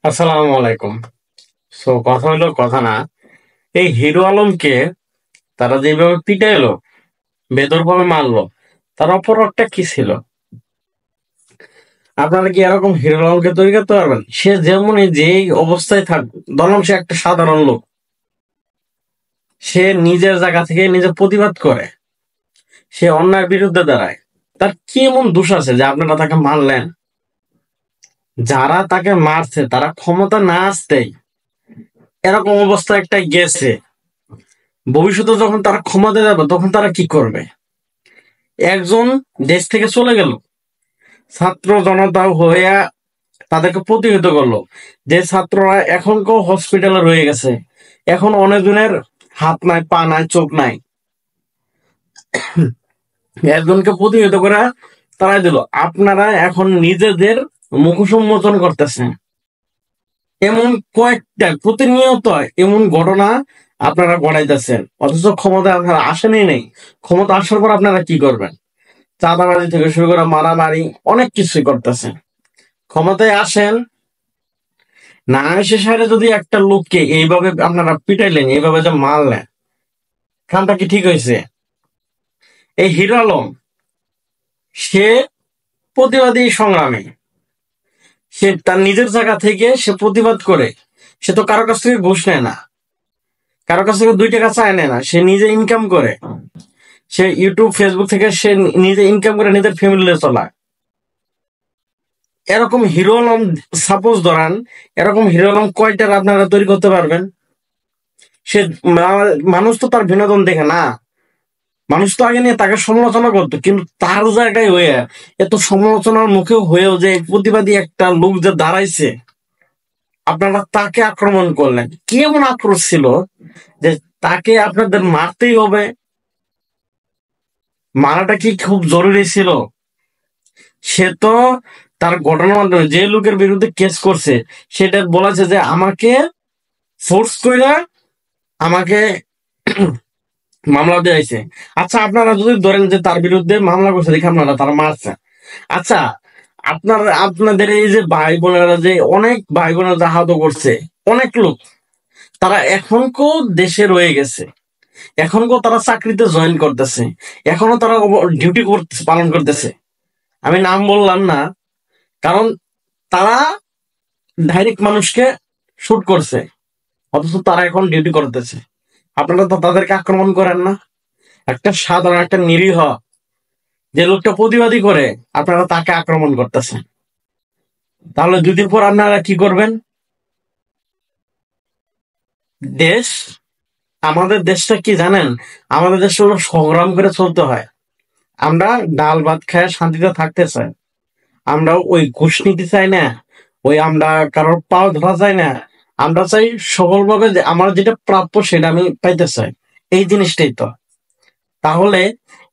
আসসালামু আলাইকুম। কথা হলো কথা না, এই হিরো আলমকে তারা যেভাবে পিটাইলো, বেদরভাবে মারলো, তার অপরাধটা কি ছিল? আপনারা কি এরকম হিরো আলমকে তৈরি করতে পারবেন? সে যেমনই যেই অবস্থায় থাক, ধরুন সে একটা সাধারণ লোক, সে নিজের জায়গা থেকে নিজে প্রতিবাদ করে, সে অন্যায়ের বিরুদ্ধে দাঁড়ায়। তার কি এমন দোষ আছে যে আপনারা তাকে মারলেন? যারা তাকে মারছে তারা ক্ষমতা না আসতেই এরকম অবস্থা একটা গেছে। ভবিষ্যতে যখন তারা ক্ষমতা যাবে তখন তারা কি করবে? একজন দেশ থেকে চলে গেল, ছাত্র জনতা হয়ে তাদেরকে প্রতিহত করলো। যে ছাত্ররা এখন কেউ হসপিটালে রয়ে গেছে, এখন অনেকজনের হাত নাই, পা নাই, চোখ নাই, একজনকে প্রতিহত করে তারাই দিল। আপনারা এখন নিজেদের মুখোশ উন্মোচন করতেছেন। এমন কয়েকটা প্রতিনিয়ত এমন ঘটনা আপনারা ঘটাইতেছেন, অথচ ক্ষমতা আপনারা আসেনি নেই। ক্ষমতা আসার পর আপনারা কি করবেন? চাঁদাবাজি থেকে শুরু করে মারামারি অনেক কিছুই করতেছেন। ক্ষমতায় আসেন, না এসে সারে যদি একটা লোককে এইভাবে আপনারা পিটাইলেন, এইভাবে যে মারলেন, কামটা কি ঠিক হয়েছে? এই হিরো আলম, সে প্রতিবাদী সংগ্রামী, সে তার নিজের জায়গা থেকে সে প্রতিবাদ করে। সে তো কারো কাছ থেকে ঘুষ নেয় না, কারো কাছ থেকে 2 টাকা চায় নেয় না, সে নিজে ইনকাম করে। সে ইউটিউব ফেসবুক থেকে সে নিজে ইনকাম করে নিজের ফ্যামিলি চালায়। এরকম হিরো আলম, সাপোজ ধরান, এরকম হিরো আলম কয়টার আপনারা তৈরি করতে পারবেন? সে মানুষ তো তার বিনোদন দেখে না, মানুষ তো আগে নিয়ে তাকে সমালোচনা করতো, কিন্তু তার জায়গায় হয়ে এত সমালোচনার মুখে হয়েও যে প্রতিবাদী একটা লোক যে দাঁড়াইছে, আপনারা তাকে আক্রমণ করলেন। কি এমন আক্রোশ ছিল যে তাকে আপনাদের মারতেই হবে? মারাটা কি খুব জরুরি ছিল? সে তো তার ঘটনার মাধ্যমে যে লোকের বিরুদ্ধে কেস করছে, সেটা বলেছে যে আমাকে ফোর্স করে আমাকে মামলা দিয়েছে। আচ্ছা, আপনারা যদি ধরেন যে তার বিরুদ্ধে মামলা করছে দেখে আপনারা তারা মারছে, আচ্ছা, আপনাদের এই যে ভাই বোনেরা, যে অনেক ভাই বোনেরা যে আহত করছে, অনেক লোক, তারা এখনকেও দেশে রয়ে গেছে, এখনকেও তারা চাকরিতে জয়েন করতেছে, এখনো তারা ডিউটি পালন করতেছে। আমি নাম বললাম না, কারণ তারা ডাইরেক্ট মানুষকে শুট করছে, অথচ তারা এখন ডিউটি করতেছে। আপনারা তো তাদেরকে আক্রমণ করেন না। একটা সাধারণ, একটা নিরীহ যে লোকটা প্রতিবাদী করে, আপনারা তাকে আক্রমণ করতেছেন। তাহলে 2 দিন পর আপনারা কি করবেন? দেশ, আমাদের দেশটা কি জানেন? আমাদের দেশটা হলো সংগ্রাম করে চলতে হয়। আমরা ডাল ভাত খায় শান্তিতে থাকতে চাই। আমরা ওই ঘুষ নিতে চাই না, ওই আমরা কারোর পাও ধরা চাই না। আমরা চাই সফলভাবে যে আমার যেটা প্রাপ্য সেটা আমি পাইতে চাই। এই জিনিসটাই তো। তাহলে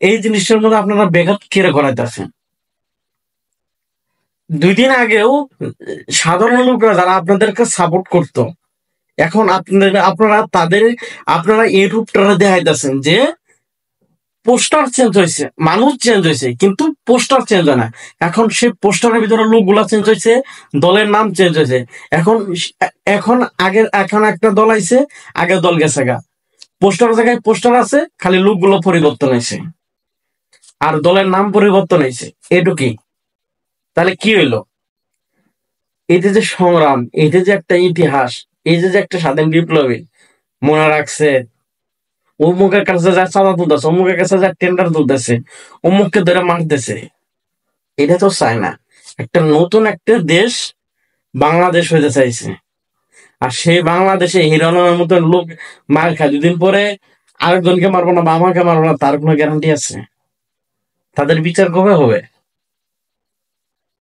এই জিনিসটার মধ্যে আপনারা ব্যাঘাত কেড়ে করাইতেছেন। 2 দিন আগেও সাধারণ লোকরা যারা আপনাদেরকে সাপোর্ট করতো, এখন আপনারা এই রূপটা দেখাইতেছেন যে পোস্টার চেঞ্জ হয়েছে, মানুষ চেঞ্জ হয়েছে, কিন্তু পোস্টার চেঞ্জ হয় না। এখন সে পোস্টারের ভিতরে লোকগুলা চেঞ্জ হয়েছে, দলের নাম চেঞ্জ হয়েছে। এখন এখন এখন একটা দল আইছে, আগের দল গেছে গা। পোস্টার জায়গায় পোস্টার আছে, খালি লোকগুলো পরিবর্তন হয়েছে, আর দলের নাম পরিবর্তন হয়েছে, এটুকুই। তাহলে কি হইলো? এতে যে সংগ্রাম, এতে যে একটা ইতিহাস, এই যে একটা স্বাধীন বিপ্লবী মনে রাখছে, অমুকের কাছে যা চাঁদা তুলতেছে, অমুকের কাছে যা টেন্ডার তুলতেছে, অমুককে ধরে মারতেছে, এটা তো চায় না। একটা নতুন একটা দেশ বাংলাদেশ হইতে চাইছে, আর সেই বাংলাদেশে হিরো আলমের মতো লোক মার খায়। 2 দিন পরে আরেকজনকে মারবো না বা আমাকে মারবো না, তার কোনো গ্যারান্টি আছে? তাদের বিচার কবে হবে?